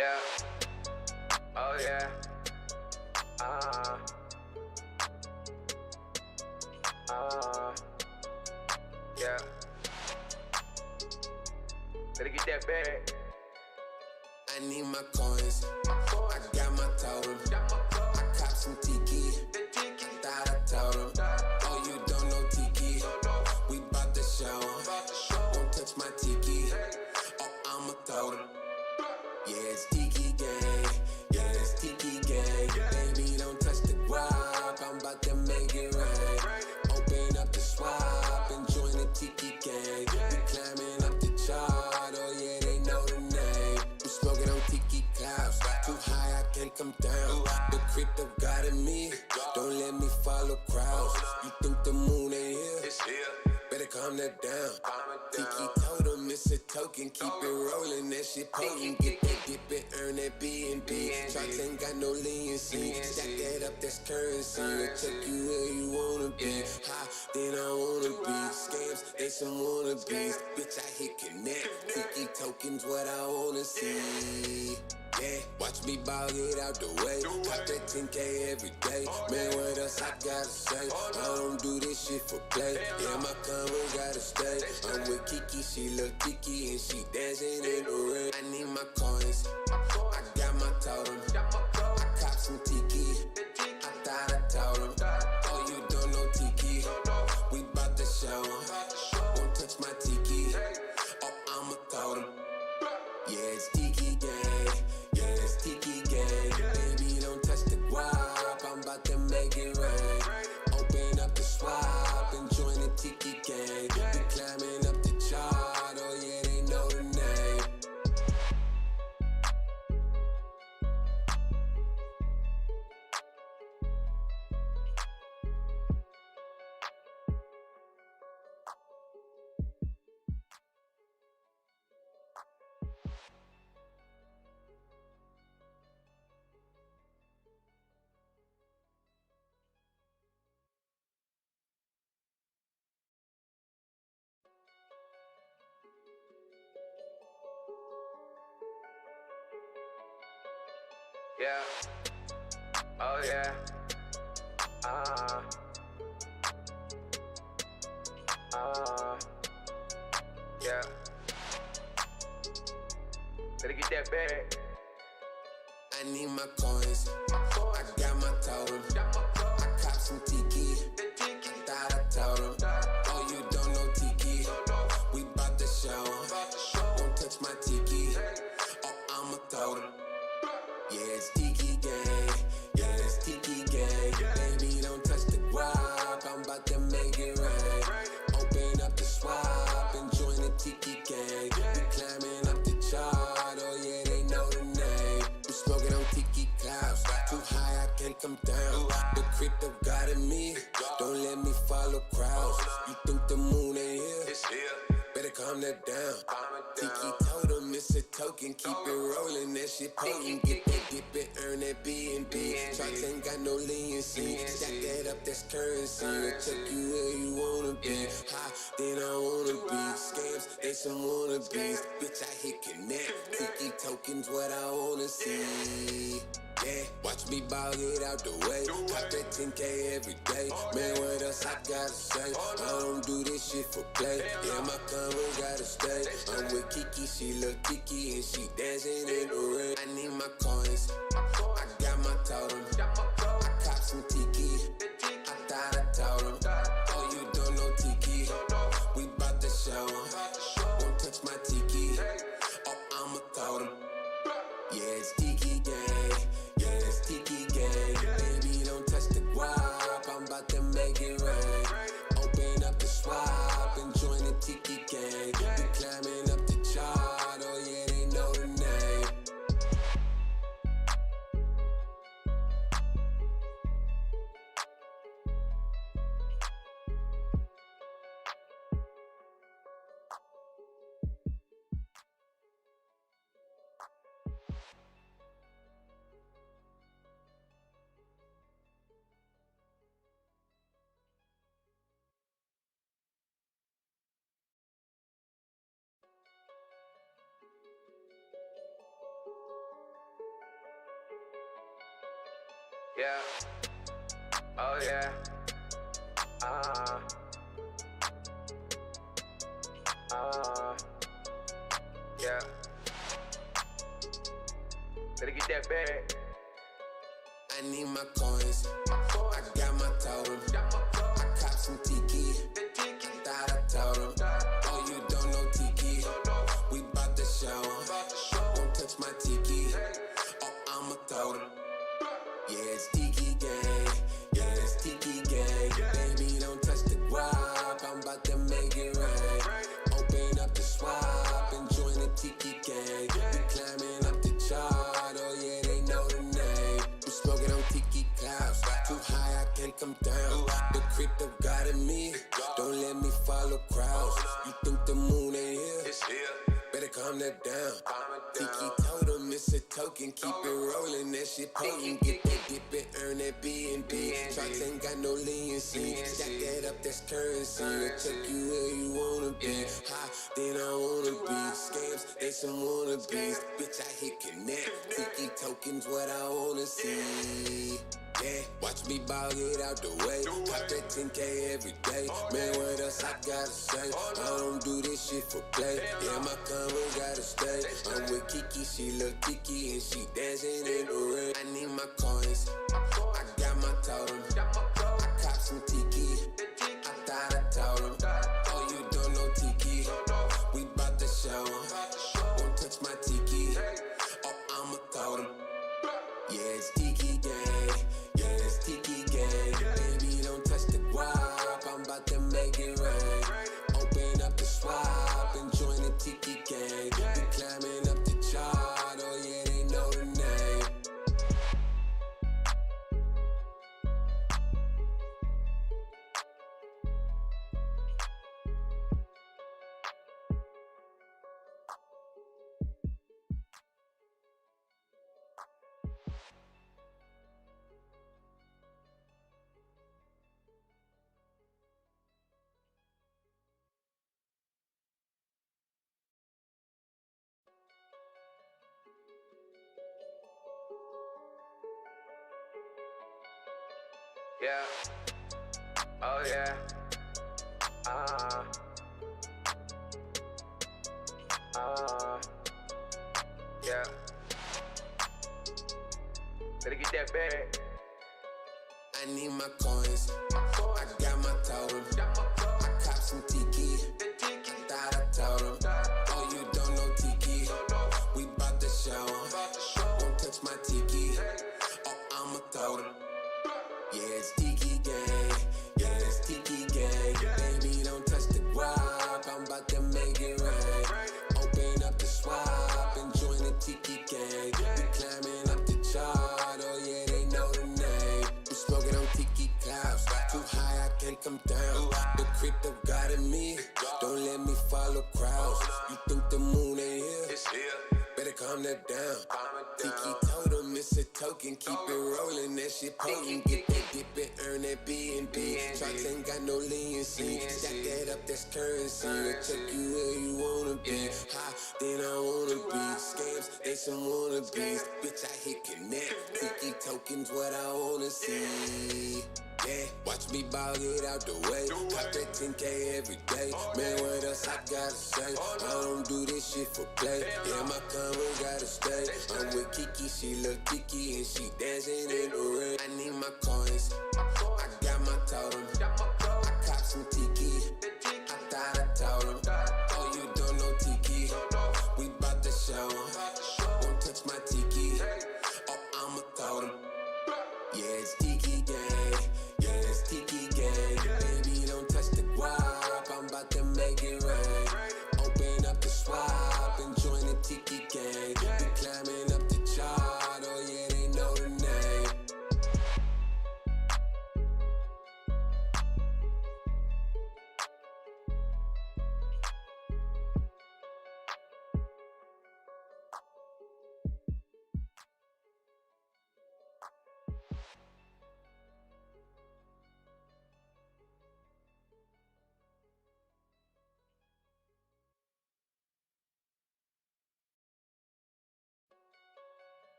Yeah. Oh yeah. Yeah. Better get that bag. I need my coins. I got my totem. I cop some TIKI. Thought I told him. Oh, you don't know TIKI. We bout to show. Don't touch my TIKI. Oh, I'ma throw them. Yeah, it's TIKI gang. Yeah, it's TIKI gang. Baby, don't touch the guap. I'm about to make it rain. Open up the swap and join the TIKI gang. We climbing up the chart. Oh yeah, they know the name. I'm smoking on TIKI clouds. Too high, I can't come down. The crypto got in me. Don't let me follow crowds. You think the moon ain't here? It's here. Better calm that down. TIKI told him it's a token. Keep it rolling, that shit potent. Get that dip and earn that B&B. Shots ain't got no leniency. Stack that up, that's currency. We'll take you where you wanna be. High, then I wanna be. Scams, they some wannabes. Bitch, I hit connect. TIKI tokens, what I wanna see. Yeah, watch me ball, get out the way. Top that 10K every day. Man, what else I gotta say? I don't do this shit for play. Yeah, my combo gotta stay. I'm with Kiki, she look Kiki, and she dancing in the rain. I need my coins. I got my totem. I cop some TIKI. I thought I told him. Oh, you don't know TIKI. We bout to show. Don't touch my TIKI. Oh, I'ma throw them. Yeah, it's TIKI gang. Yeah, it's TIKI gang. Baby, don't touch the guap. I'm about to make it rain. Open up the swap and join the TIKI gang. We climbing up the chart. Oh yeah, they know the name. Yeah. Oh yeah. Yeah. Better get that bag. I need my coins. I got my totem. I cop some TIKI. Thought I told him. Oh, you don't know TIKI. We bout to show. Don't touch my TIKI. Oh, I'ma throw them. Yeah, it's TIKI gang. Yeah, it's TIKI gang. Baby, don't touch the guap. I'm about to make it rain. Open up the swap and join the TIKI gang. We climbing up the chart. Oh yeah, they know the name. I'm smoking on TIKI clouds. Too high, I can't come down. The crypto got in me. Don't let me follow crowds. You think the moon ain't here? It's here. Better calm that down. TIKI told him it's a token. Keep it rolling, that shit potent. Get that dip and earn that B&B. Shots ain't got no leniency. Stack that up, that's currency. We'll take you where you wanna be. High, then I wanna be. Scams, they some wannabes. Bitch, I hit connect. TIKI tokens, what I wanna see. Yeah, watch me ball, get out the way. Top that 10K every day. Man, what else I gotta say? I don't do this shit for play. Yeah, my combo gotta stay. I'm with Kiki, she look Kiki, and she dancing in the rain. I need my coins. I got my totem. I cop some TIKI. I thought I told him. Oh, you don't know TIKI. We bout to show. Don't touch my TIKI. Oh, I'ma throw them. Yeah, it's TIKI gang. Yeah, it's TIKI gang. Baby, don't touch the guap. I'm about to make it rain. Open up the swap and join the TIKI gang. We climbing up the chart. Oh yeah, they know the name. Yeah. Oh yeah. Yeah. Better get that bag. I need my coins. I got my totem. I cop some TIKI. Thought I told him. Oh, you don't know TIKI. We bout to show 'em. Don't touch my TIKI. Oh, I'ma throw them. Yeah, it's TIKI gang. Yeah, it's TIKI gang. Baby, don't touch the guap. I'm about to make it rain. Open up the swap and join the TIKI gang. We climbing up the chart. Oh yeah, they know the name. We smoking on TIKI clouds. Too high, I can't come down. The crypto got in me. Don't let me follow crowds. You think the moon ain't here? It's here. Better calm that down. TIKI told him it's a token. Keep it rolling, that shit potent. Get that dip and earn that B&B. Shots ain't got no leniency. Stack that up, that's currency. We'll take you where you wanna be. High, then I wanna be. Scams, they some wannabes. Bitch, I hit connect. TIKI tokens, what I wanna see. Yeah, watch me ball, get out the way. Top that 10K every day. Man, what else I gotta say? I don't do this shit for play. Yeah, my combo gotta stay. I'm with Kiki, she look Kiki, and she dancing in the rain. I need my coins. I got my totem. I cop some TIKI. I thought I told him. Oh, you don't know TIKI. We bout to show 'em. Won't touch my TIKI. Oh, I'ma throw them. Yeah, it's TIKI gang. Yeah, it's TIKI gang. Baby, don't touch the guap. I'm about to make it rain. Open up the swap and join the TIKI gang. We climbing up the chart. Oh yeah, they know the name. Yeah. Oh yeah. Yeah. Better get that bag. I need my coins. I got my totem. I cop some TIKI. Thought I told him. Oh, you don't know TIKI. We bout to show 'em. Won't touch my TIKI. Oh, I'ma throw them. Yeah, it's TIKI gang. Yeah, it's TIKI gang. Baby, don't touch the guap. I'm about to make it rain. Open up the swap and join the TIKI gang. We climbing up the chart. Oh yeah, they know the name. We smoking on TIKI clouds. Too high, I can't come down. The crypto got in me. Don't let me follow crowds. You think the moon ain't here? It's here. Better calm that down. TIKI told him it's a token. Keep it rolling, that shit potent. Get that dip and earn that B&B. Shots ain't got no leniency. Stack that up, that's currency. We'll take you where you wanna be. High, then I wanna be. Scams, they some wannabes. Bitch, I hit connect. TIKI tokens, what I wanna see. Yeah, watch me ball, get out the way. Top that 10K every day. Man, what else I gotta say? I don't do this shit for play. Yeah, my combo gotta stay. I'm with Kiki, she look Kiki, and she dancing in the rain. I need my coins. I got my totem. I cop some TIKI. I thought I told him. Oh, you don't know TIKI. We bout to show 'em. Won't touch my TIKI. Oh, I'ma throw them. Yeah, it's TIKI gang. Yeah, it's TIKI gang. Baby, don't touch the guap. I'm about to make it rain. Open up the swap and join the TIKI gang. We climbing up the chart. Oh yeah, they know the name.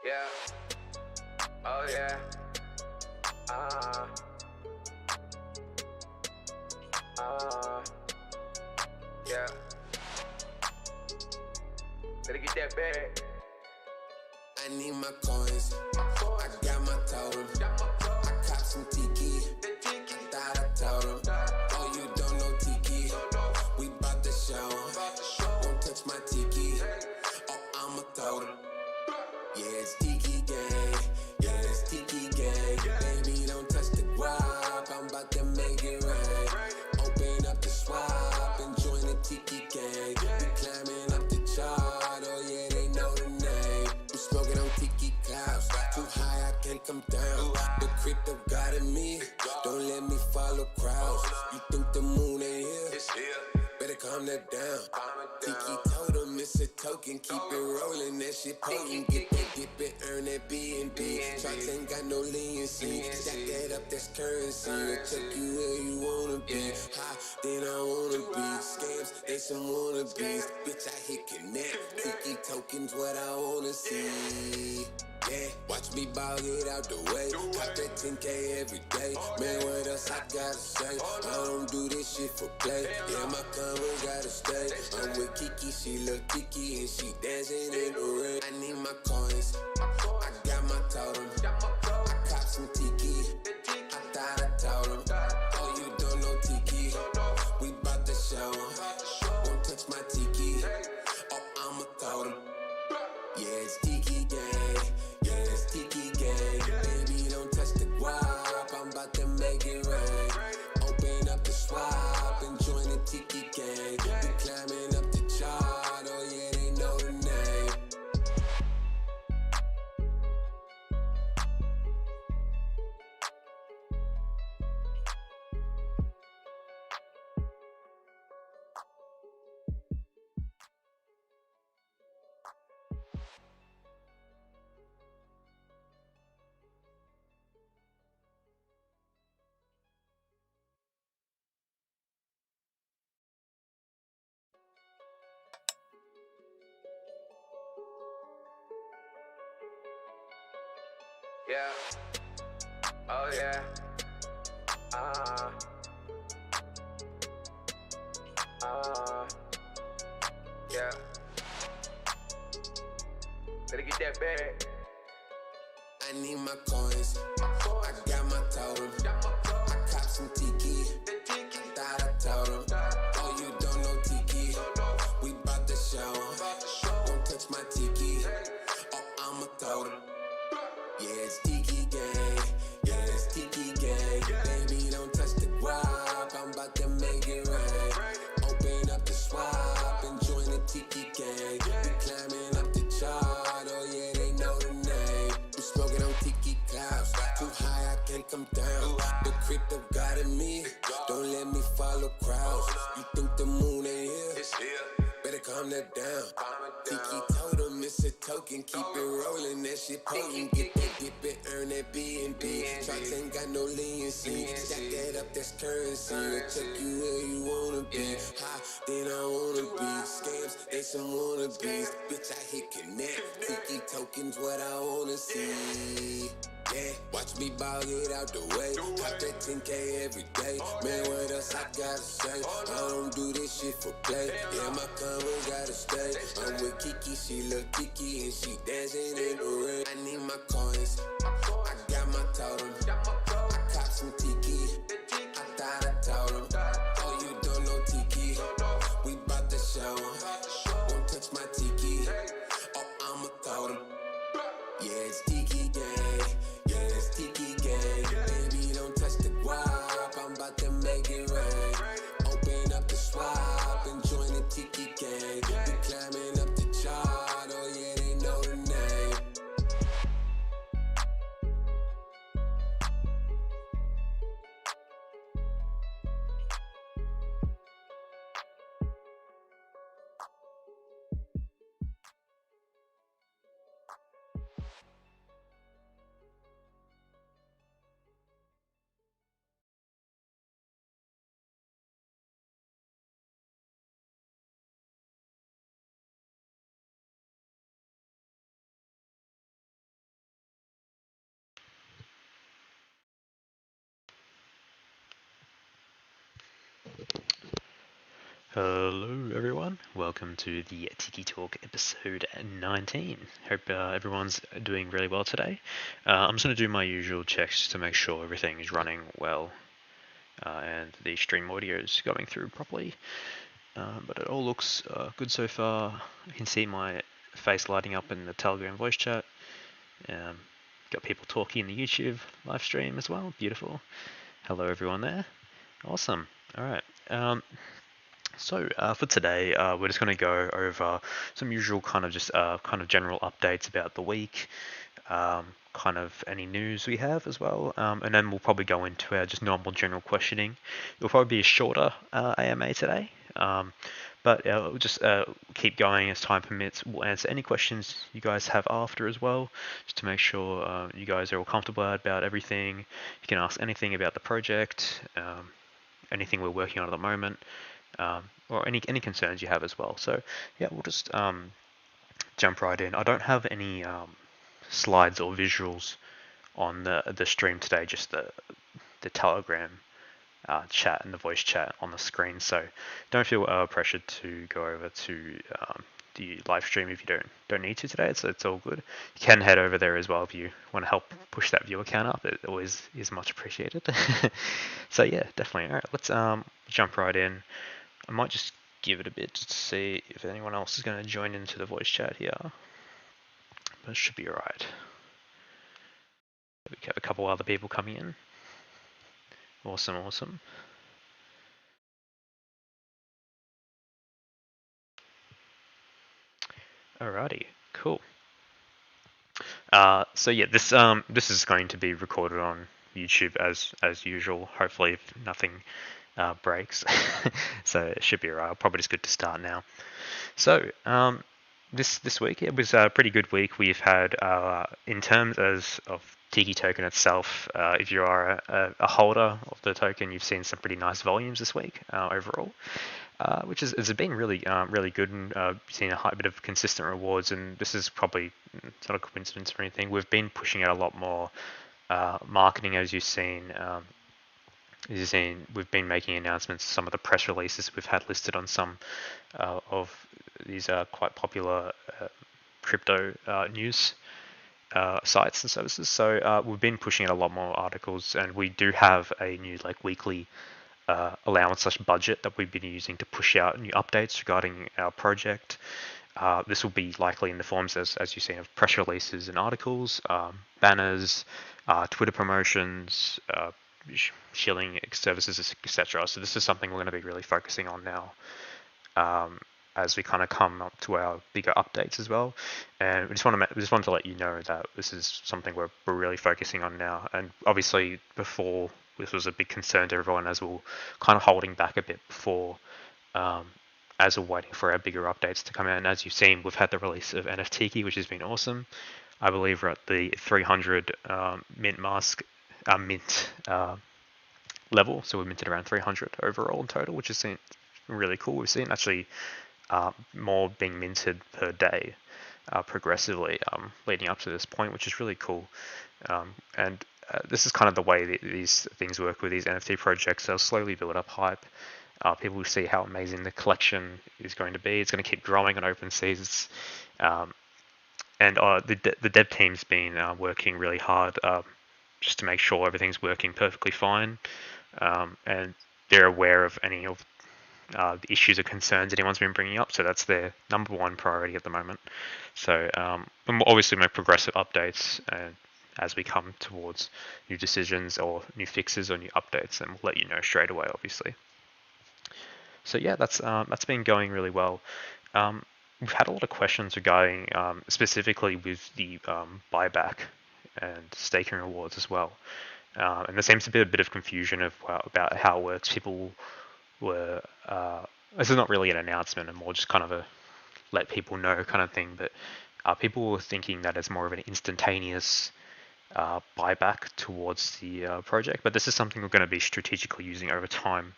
Yeah. Oh yeah. Yeah. Better get that bag. I need my coins. I got my totem. I cop some TIKI. Thought I told him. Oh, you don't know TIKI. We bout to show 'em. Don't touch my TIKI. Oh, I'ma throw them. Yeah, it's TIKI gang. Yeah, it's TIKI gang. Baby, don't touch the guap. I'm about to make it rain. Open up the swap and join the TIKI gang. We climbing up the chart. Oh yeah, they know the name. I'm smoking on TIKI clouds. Too high, I can't come down. The crypto got in me. Don't let me follow crowds. You think the moon ain't here? It's here. Better calm that down. TIKI told him it's a token. Keep it rolling, that shit potent. Get that dip and earn that B&B. Shots ain't got no leniency. Stack that up, that's currency. We'll take you where you wanna be. High, then I wanna be. Scams, they some wannabes. Bitch, I hit connect. TIKI tokens, what I wanna see. Yeah, watch me ball, get out the way. Cop that 10K every day. Man, what else I gotta say? I don't do this shit for play. Yeah, my combo gotta stay. I'm with Kiki, she look Kiki, and she dancing in the rain. I need my coins. I got my totem. I cop some TIKI. I thought I told him. Oh, you don't know TIKI. We bout to show 'em. Don't touch my TIKI. Oh, I'ma throw them. Yeah, it's TIKI gang. Yeah, it's TIKI gang. Baby, don't touch the guap. I'm about to make it rain. Open up the swap and join the TIKI gang. We climbing up the chart. Oh yeah, they know the name. Yeah. Oh yeah. Yeah. Better get that bag. I need my coins. I got my totem. I cop some TIKI. Thought I told him. Oh, you don't know TIKI. We bout to show 'em. Don't touch my TIKI. Oh, I'ma throw them. Yeah, it's TIKI gang. Yeah, it's TIKI gang. Baby, don't touch the guap. I'm about to make it rain. Open up the swap and join the TIKI gang. We climbing up the chart. Oh yeah, they know the name. I'm smoking on TIKI clouds. Too high, I can't come down. The crypto got in me. Don't let me follow crowds. You think the moon ain't here? It's here. Better calm that down. TIKI told him it's a token. Keep it rolling, that shit potent. Get that dip and earn that B&B. Shots ain't got no leniency. Stack that up, that's currency. We'll take you where you wanna be. High, then I wanna be. Scams, they some wannabes. Bitch, I hit connect. TIKI tokens, what I wanna see. Yeah, watch me ball, get out the way. Cop that 10K every day. Man, what else I gotta say? I don't do this shit for play. Yeah, my combo gotta stay. I'm with Kiki, she look Kiki, and she dancing in the rain. I need my coins. I got my totem. I cop some TIKI. I thought I told him. Oh, you don't know TIKI. We bout to show 'em. Don't touch my TIKI. Oh, I'ma throw them. Yeah, it's TIKI gang. Yeah, it's TIKI gang. Baby, don't touch the guap. I'm about to make it rain. Open up the swap and join the TIKI gang. We climbing up the chart. Oh yeah, they know the name. Hello everyone, welcome to the Tiki Talk episode 19. Hope everyone's doing really well today. I'm just going to do my usual checks to make sure everything is running well and the stream audio is going through properly. But it all looks good so far. You can see my face lighting up in the Telegram voice chat. Got people talking in the YouTube live stream as well. Beautiful. Hello everyone there. Awesome. Alright. So for today, we're just going to go over some usual kind of general updates about the week, kind of any news we have as well, and then we'll probably go into our just normal general questioning. It'll probably be a shorter AMA today, but we'll just keep going as time permits. We'll answer any questions you guys have after as well, just to make sure you guys are all comfortable about everything. You can ask anything about the project, anything we're working on at the moment. Or any concerns you have as well. So yeah, we'll just jump right in. I don't have any slides or visuals on the stream today, just the Telegram chat and the voice chat on the screen. So don't feel pressured to go over to the live stream if you don't need to today. It's all good. You can head over there as well if you want to help push that viewer count up. It always is much appreciated. So yeah, definitely. All right, let's jump right in. I might just give it a bit just to see if anyone else is going to join into the voice chat here. But it should be alright. We have a couple other people coming in. Awesome. Alrighty, cool. So yeah, this is going to be recorded on YouTube as usual. Hopefully, if nothing breaks, so it should be alright. Probably just good to start now. So this week it was a pretty good week. We've had in terms of TIKI token itself, if you are a holder of the token, you've seen some pretty nice volumes this week overall. Which has been really good, and seen a bit of consistent rewards. And this is probably it's not a coincidence or anything. We've been pushing out a lot more marketing, as you've seen. We've been making announcements. Some of the press releases we've had listed on some of these quite popular crypto news sites and services. So we've been pushing out a lot more articles, and we do have a new weekly allowance/budget that we've been using to push out new updates regarding our project. This will be likely in the forms, as you've seen, of press releases and articles, banners, Twitter promotions, shilling services, etc. So this is something we're going to be really focusing on now as we kind of come up to our bigger updates as well. And we just wanted to let you know that this is something we're really focusing on now. And obviously before, this was a big concern to everyone, as we're kind of holding back a bit before as we're waiting for our bigger updates to come out. And as you've seen, we've had the release of TIKI, which has been awesome. I believe we're at the 300 mint level, so we've minted around 300 overall in total, which has been really cool. We've seen actually more being minted per day progressively leading up to this point, which is really cool. And this is kind of the way these things work with these NFT projects. They'll slowly build up hype. People will see how amazing the collection is going to be. It's going to keep growing on OpenSeas. And the dev team's been working really hard just to make sure everything's working perfectly fine. And they're aware of any of the issues or concerns anyone's been bringing up. So that's their number one priority at the moment. So and obviously make progressive updates and as we come towards new decisions or new fixes or new updates, and we'll let you know straight away, obviously. So yeah, that's been going really well. We've had a lot of questions regarding specifically with the buyback and staking rewards as well. And there seems to be a bit of confusion about how it works. People were, this is not really an announcement and more just kind of a let people know kind of thing, but people were thinking that it's more of an instantaneous buyback towards the project, but this is something we're going to be strategically using over time.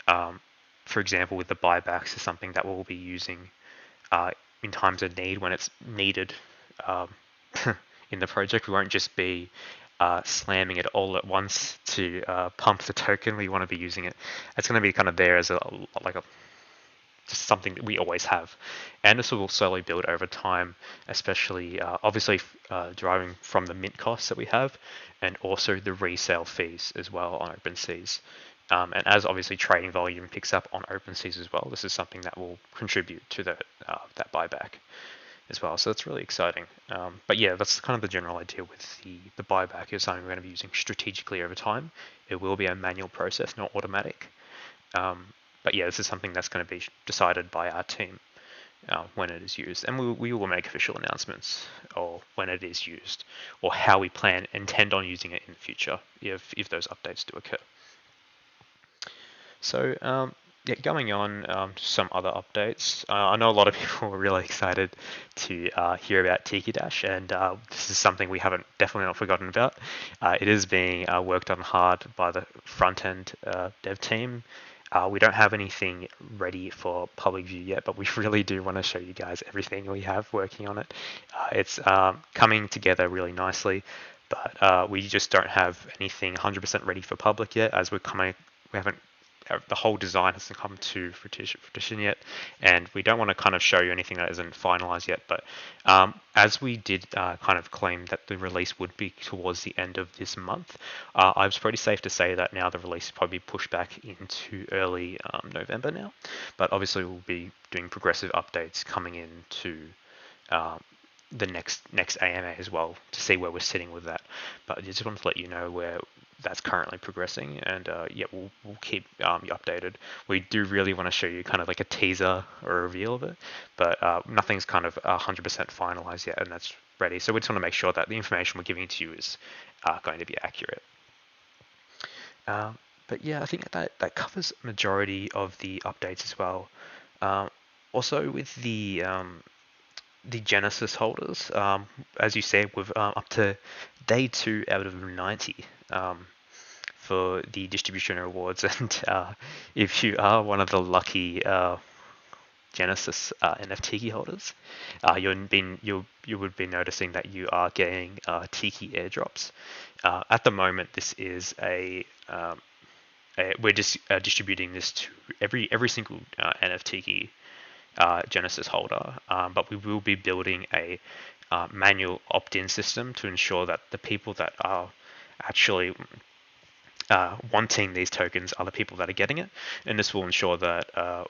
For example, with the buybacks is something that we'll be using in times of need, when it's needed in the project. We won't just be slamming it all at once to pump the token. We want to be using it. It's going to be kind of there as just something that we always have, and this will slowly build over time, especially obviously deriving from the mint costs that we have, and also the resale fees as well on OpenSeas. And as obviously trading volume picks up on OpenSeas as well, this is something that will contribute to that buyback as well. So that's really exciting. But yeah, that's kind of the general idea with the buyback is something we're going to be using strategically over time. It will be a manual process, not automatic. But yeah, this is something that's going to be decided by our team when it is used, and we will make official announcements or when it is used or how we intend on using it in the future if those updates do occur. So yeah, going on to some other updates. I know a lot of people were really excited to hear about Tiki Dash, and this is something we haven't definitely not forgotten about. It is being worked on hard by the front end dev team. We don't have anything ready for public view yet, but we really do want to show you guys everything we have working on it. It's coming together really nicely, but we just don't have anything 100% ready for public yet, as we haven't the whole design hasn't come to fruition yet, and we don't want to kind of show you anything that isn't finalized yet. But as we did kind of claim that the release would be towards the end of this month, I was pretty safe to say that now the release is probably pushed back into early November now. But obviously we'll be doing progressive updates coming into the next AMA as well to see where we're sitting with that. But I just wanted to let you know where that's currently progressing, and yeah, we'll keep you updated. We do really want to show you kind of like a teaser or a reveal of it, but nothing's kind of 100% finalized yet, and that's ready. So we just want to make sure that the information we're giving to you is going to be accurate. But yeah, I think that covers majority of the updates as well. Also with the Genesis holders, as you said, we've up to day 2 out of 90 for the distribution rewards, and if you are one of the lucky Genesis NFT holders, you would be noticing that you are getting Tiki airdrops. At the moment, this is we're just distributing this to every single NFT Genesis holder, but we will be building a manual opt-in system to ensure that the people that are actually wanting these tokens are the people that are getting it, and this will ensure that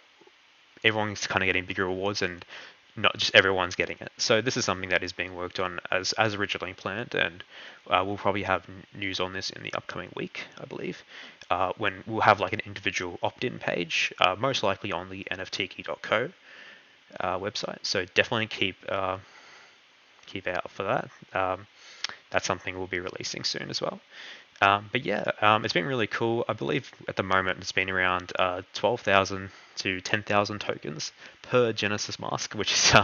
everyone's kind of getting bigger rewards and not just everyone's getting it. So this is something that is being worked on as originally planned, and we'll probably have news on this in the upcoming week, I believe, when we'll have like an individual opt-in page, most likely on the nftki.co website. So definitely keep out for that. That's something we'll be releasing soon as well. But yeah, it's been really cool. I believe at the moment it's been around 12,000 to 10,000 tokens per Genesis mask, which is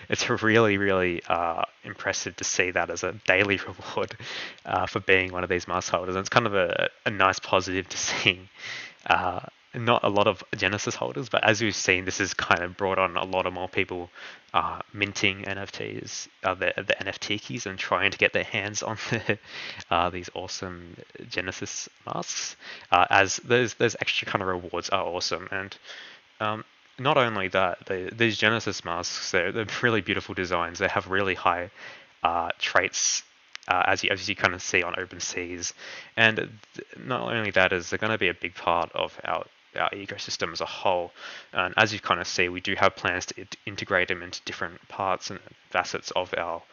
it's really impressive to see that as a daily reward for being one of these mask holders. And it's kind of a nice positive to see not a lot of Genesis holders, but as we've seen, this has kind of brought on a lot of more people minting NFTs, the NFT keys, and trying to get their hands on these awesome Genesis masks. As those extra kind of rewards are awesome, and not only that, these Genesis masks, they're really beautiful designs. They have really high traits. As you kind of see on OpenSeas, and not only that is they're going to be a big part of our ecosystem as a whole. And as you kind of see, we do have plans to integrate them into different parts and facets of our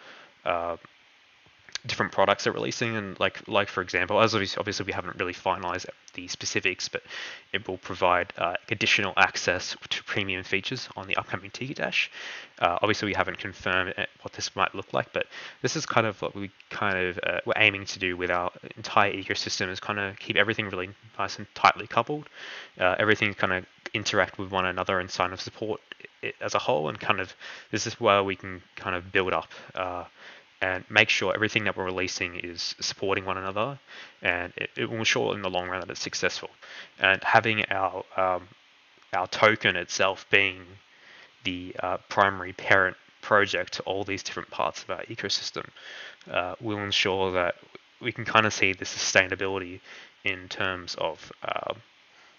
different products they're releasing. And like for example, as obviously we haven't really finalized the specifics, but it will provide additional access to premium features on the upcoming Tiki Dash. Obviously we haven't confirmed what this might look like, but this is kind of what we're aiming to do with our entire ecosystem, is kind of keep everything really nice and tightly coupled. Everything kind of interact with one another and sign of support it as a whole, and kind of this is where we can kind of build up and make sure everything that we're releasing is supporting one another, and it will ensure in the long run that it's successful. And having our token itself being the primary parent project to all these different parts of our ecosystem will ensure that we can kind of see the sustainability in terms of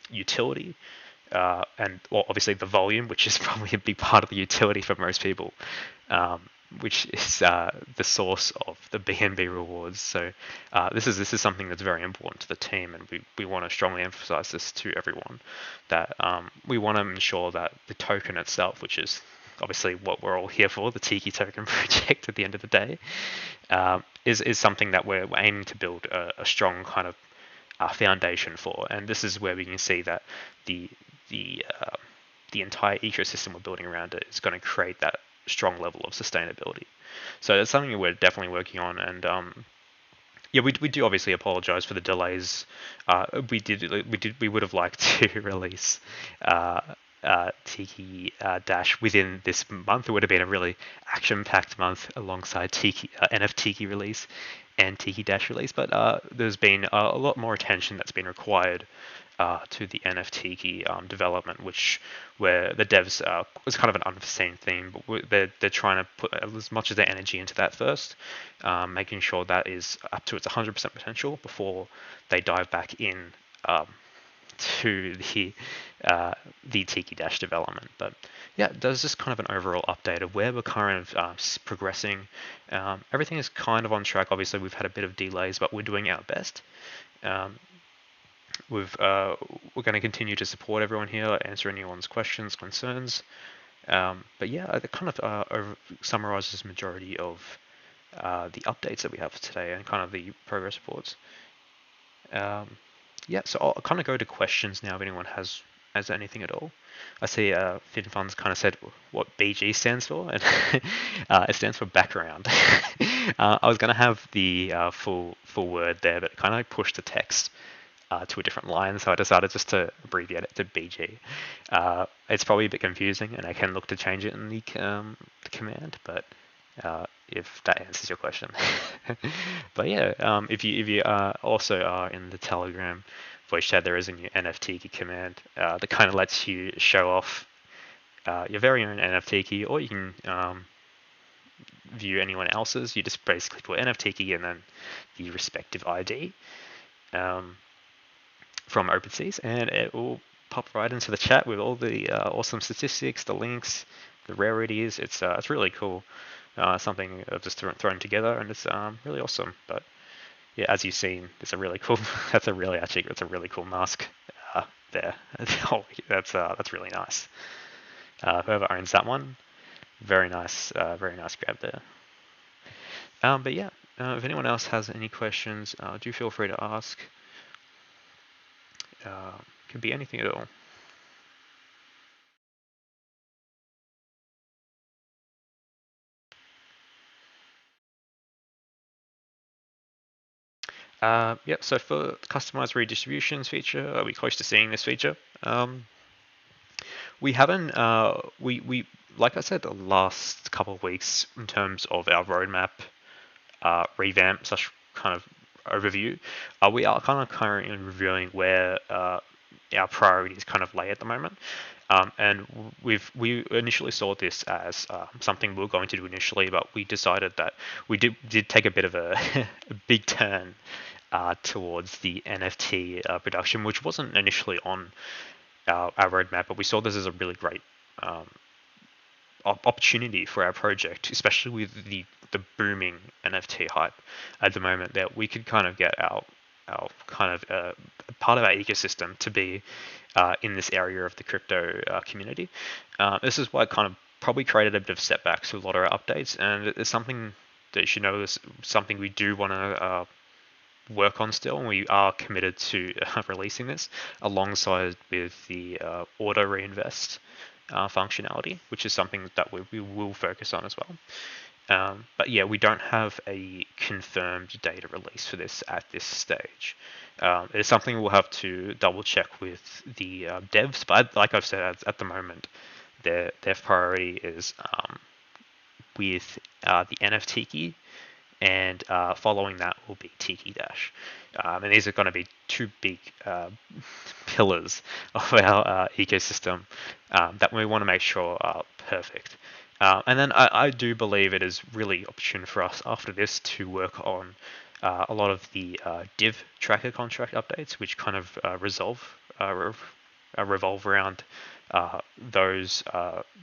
utility and well, obviously the volume, which is probably a big part of the utility for most people, which is the source of the BNB rewards. So this is something that's very important to the team, and we want to strongly emphasize this to everyone, that we want to ensure that the token itself, which is obviously what we're all here for, the Tiki token project at the end of the day, is something that we're aiming to build a strong kind of foundation for. And this is where we can see that the the uh, the entire ecosystem we're building around it is going to create that strong level of sustainability. So that's something that we're definitely working on. And yeah, we do obviously apologize for the delays. We would have liked to release Tiki Dash within this month. It would have been a really action-packed month alongside Tiki NFT release and Tiki Dash release, but there's been a lot more attention that's been required to the NFT development, which where the devs was kind of an unforeseen thing, but they're trying to put as much of their energy into that first, making sure that is up to its 100% potential before they dive back in to the Tiki Dash development. But yeah, there's just kind of an overall update of where we're kind of progressing. Everything is kind of on track. Obviously, we've had a bit of delays, but we're doing our best. We're going to continue to support everyone here, answer anyone's questions, concerns. But yeah, it kind of summarizes the majority of the updates that we have for today and kind of the progress reports. Yeah, so I'll kind of go to questions now if anyone has anything at all. I see FinFunds kind of said what BG stands for, and it stands for background. I was going to have the full word there, but kind of pushed the text to a different line, so I decided just to abbreviate it to BG. It's probably a bit confusing, and I can look to change it in the command, but if that answers your question. But yeah, if you also are in the Telegram voice chat, there is a new NFT command that kind of lets you show off your very own NFT key, or you can view anyone else's. You just basically put NFT key and then the respective ID from OpenSeas, and it will pop right into the chat with all the awesome statistics, the links, the rarities. It's really cool. Something I've just thrown together, and it's really awesome. But yeah, as you've seen, it's a really cool. It's a really cool mask there. That's really nice. Whoever owns that one, very nice grab there. But yeah, if anyone else has any questions, do feel free to ask. Could be anything at all. Yeah, so for customized redistributions feature, are we close to seeing this feature? We haven't, we like I said, the last couple of weeks in terms of our roadmap revamp such kind of overview, we are kind of currently reviewing where our priorities kind of lay at the moment. And we initially saw this as something we were going to do initially, but we decided that we did take a bit of a big turn towards the NFT production, which wasn't initially on our roadmap, but we saw this as a really great opportunity for our project, especially with the booming NFT hype at the moment, that we could kind of get our kind of part of our ecosystem to be in this area of the crypto community. This is why it kind of probably created a bit of setbacks with a lot of our updates, and it's something that you should know is something we do want to work on still, and we are committed to releasing this alongside with the auto reinvest functionality, which is something that we will focus on as well. But yeah, we don't have a confirmed data release for this at this stage. It is something we'll have to double check with the devs, but like I've said, at the moment, their priority is with the NFT key, and following that will be Tiki Dash. And these are going to be two big pillars of our ecosystem that we want to make sure are perfect. And then I do believe it is really opportune for us after this to work on a lot of the div tracker contract updates, which kind of resolve revolve around those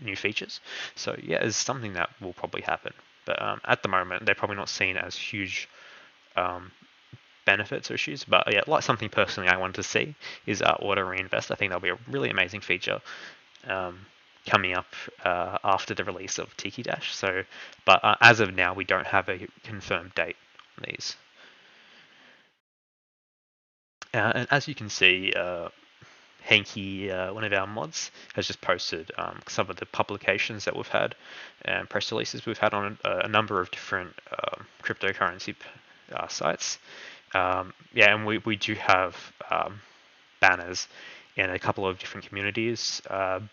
new features. So yeah, it's something that will probably happen. But at the moment, they're probably not seen as huge benefits or issues. But yeah, like something personally I wanted to see is auto reinvest. I think that'll be a really amazing feature coming up after the release of Tiki Dash. So, but as of now, we don't have a confirmed date on these. And as you can see, Hanky, one of our mods, has just posted some of the publications that we've had and press releases we've had on a number of different cryptocurrency sites. Yeah, and we do have banners in a couple of different communities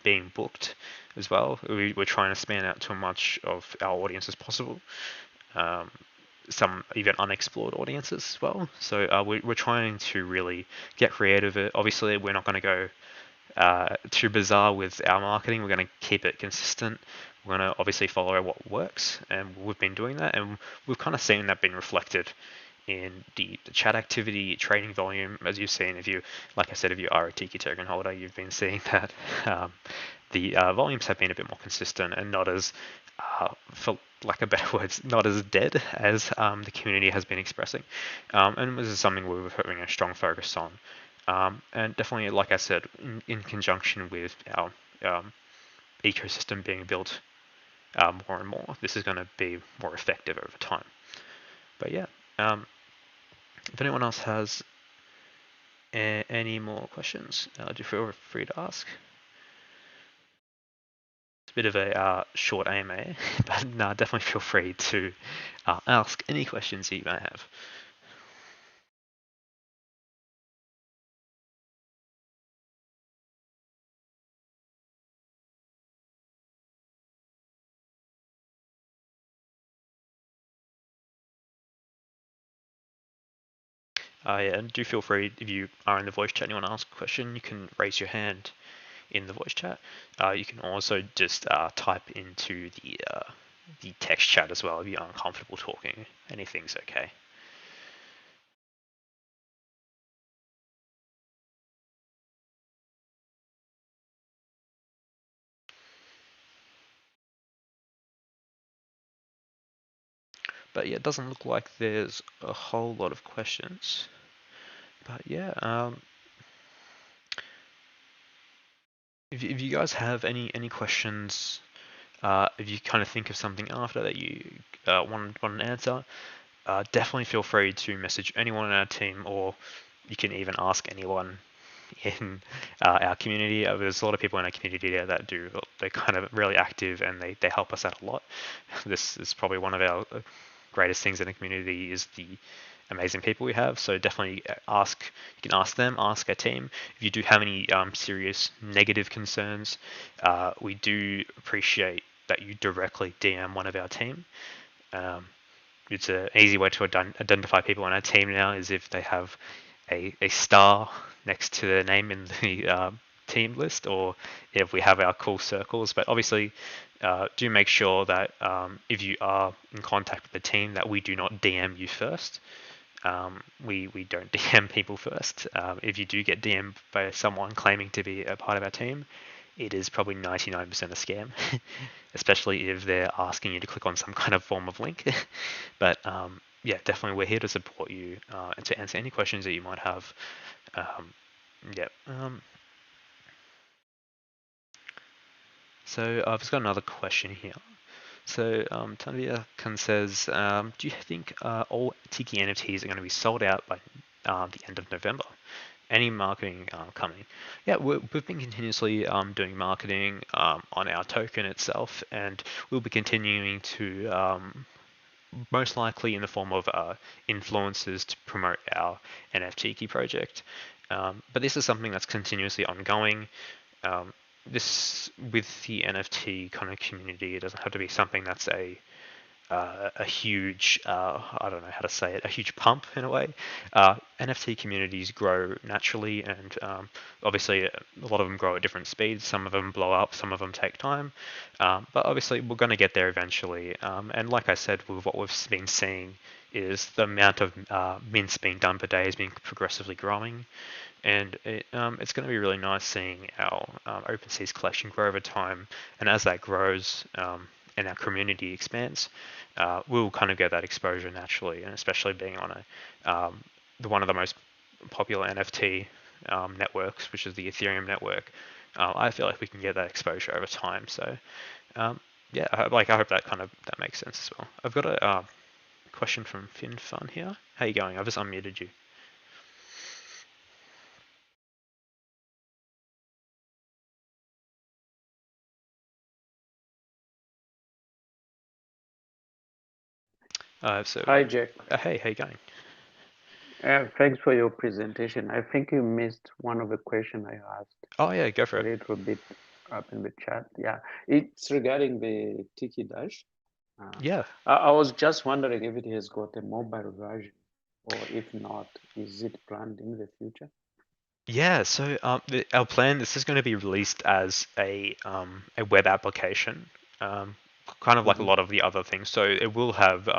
being booked as well. We're trying to span out to as much of our audience as possible. Some even unexplored audiences as well. So we're trying to really get creative. Obviously, we're not going to go too bizarre with our marketing. We're going to keep it consistent. We're going to obviously follow what works, and we've been doing that, and we've kind of seen that being reflected in the chat activity, trading volume, as you've seen. If you, like I said, if you are a Tiki token holder, you've been seeing that the volumes have been a bit more consistent and not as, for lack of better words, not as dead as the community has been expressing. And this is something we're putting a strong focus on. And definitely, like I said, in conjunction with our ecosystem being built more and more, this is going to be more effective over time. But yeah, if anyone else has any more questions, do feel free to ask. It's a bit of a short AMA, but no, definitely feel free to ask any questions you may have. Yeah, and do feel free, if you are in the voice chat and you want to ask a question, you can raise your hand in the voice chat. You can also just type into the text chat as well if you're uncomfortable talking. Anything's okay. But yeah, it doesn't look like there's a whole lot of questions. But yeah, if you guys have any questions, if you kind of think of something after that you want an answer, definitely feel free to message anyone in our team, or you can even ask anyone in our community. There's a lot of people in our community there that they're kind of really active, and they help us out a lot. This is probably one of our greatest things in the community is the amazing people we have. So definitely ask. You can ask them, ask our team. If you do have any serious negative concerns, we do appreciate that you directly DM one of our team. It's an easy way to identify people on our team now is if they have a star next to their name in the team list, or if we have our cool circles. But obviously, do make sure that if you are in contact with the team, that we do not DM you first. We don't DM people first. If you do get DM'd by someone claiming to be a part of our team, it is probably 99% a scam, especially if they're asking you to click on some kind of form of link. But yeah, definitely we're here to support you and to answer any questions that you might have. Yeah. So I've just got another question here. So Tanvia says, do you think all Tiki NFTs are going to be sold out by the end of November? Any marketing coming? Yeah, we've been continuously doing marketing on our token itself, and we'll be continuing to most likely in the form of influencers to promote our NFT key project. But this is something that's continuously ongoing. This with the NFT kind of community, it doesn't have to be something that's a a huge, I don't know how to say it, a huge pump in a way. NFT communities grow naturally, and obviously a lot of them grow at different speeds. Some of them blow up, some of them take time, but obviously we're going to get there eventually. And like I said, with what we've been seeing is the amount of mints being done per day has been progressively growing, and it's going to be really nice seeing our OpenSea's collection grow over time. And as that grows and our community expands, we'll kind of get that exposure naturally, and especially being on one of the most popular NFT networks, which is the Ethereum network. I feel like we can get that exposure over time. So yeah, I hope that makes sense as well. I've got a question from FinFun here. How you going? I've just unmuted you. Hi, Jack. Hey, how you going? Thanks for your presentation. I think you missed one of the questions I asked Oh yeah, go for a it. little bit up in the chat. Yeah, it's regarding the Tiki Dash. Yeah. I was just wondering if it has got a mobile version, or if not, is it planned in the future? Yeah, so our plan, this is going to be released as a web application, um, kind of like a Mm-hmm. lot of the other things. So it will have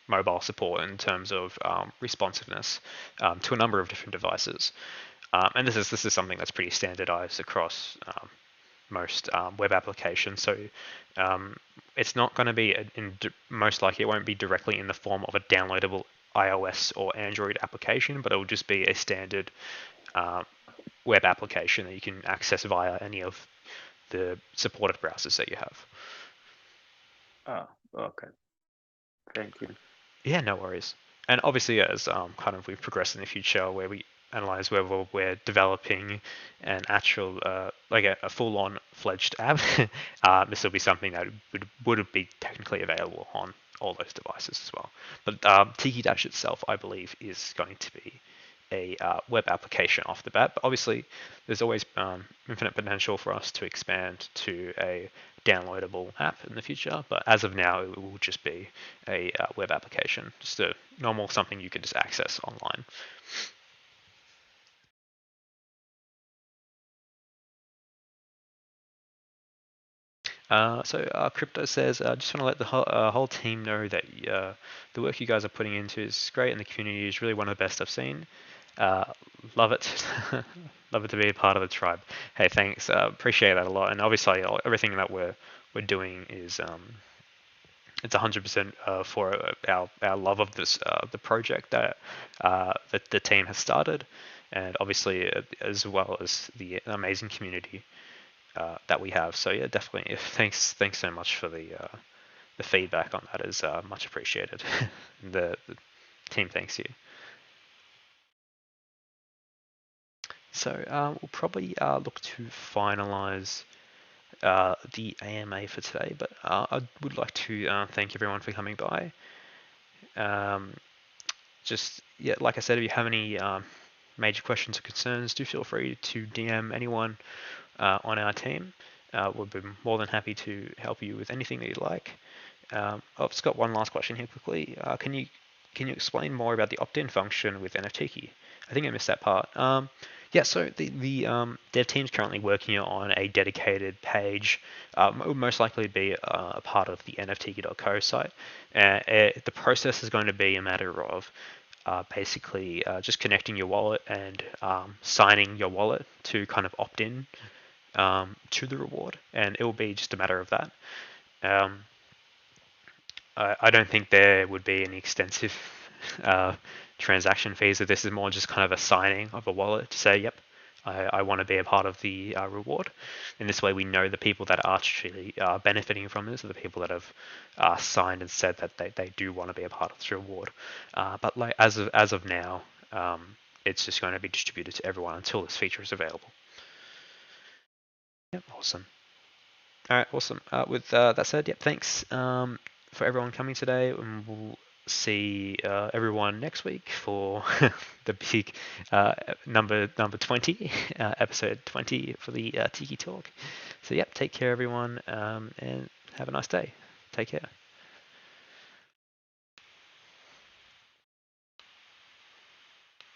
mobile support in terms of responsiveness to a number of different devices. And this is something that's pretty standardized across most web applications. So um, it's not going to be, most likely, it won't be directly in the form of a downloadable iOS or Android application, but it will just be a standard uh, web application that you can access via any of the supported browsers that you have. Oh, okay. Thank you. Yeah, no worries. And obviously, as kind of we progress in the future, where we analyze whether we're developing an actual, like a full-on fledged app, this will be something that would be technically available on all those devices as well. But Tiki Dash itself, I believe, is going to be a web application off the bat. But obviously, there's always infinite potential for us to expand to a downloadable app in the future. But as of now, it will just be a web application, just a normal something you can just access online. Crypto says, just want to let the whole team know that the work you guys are putting into is great, and the community is really one of the best I've seen. Uh, Love it, love it to be a part of the tribe. Hey, thanks, appreciate that a lot. And obviously, everything that we're doing is it's 100% for our love of this the project that the team has started, and obviously as well as the amazing community that we have. So yeah, definitely. Thanks so much for the feedback on that. Is much appreciated. The team thanks you. So we'll probably look to finalize the AMA for today, but I would like to thank everyone for coming by. Um, just yeah, like I said, if you have any major questions or concerns, do feel free to DM anyone on our team. We'll be more than happy to help you with anything that you'd like. I've just got one last question here quickly. Can you explain more about the opt-in function with NFTiki? I think I missed that part. Yeah, so the dev team's currently working on a dedicated page. It will most likely be a part of the nftiki.co site. The process is going to be a matter of basically just connecting your wallet and signing your wallet to kind of opt in to the reward, and it will be just a matter of that. Um, I don't think there would be any extensive uh, transaction fees. This is more just kind of a signing of a wallet to say, yep, I want to be a part of the reward. In this way, we know the people that are actually benefiting from this are the people that have signed and said that they do want to be a part of this reward. But like as of now, it's just going to be distributed to everyone until this feature is available. Yep, awesome. All right, awesome. With that said, yep, thanks for everyone coming today, and we'll see everyone next week for the big number 20, episode 20 for the Tiki Talk. So, yep, take care, everyone, and have a nice day. Take care.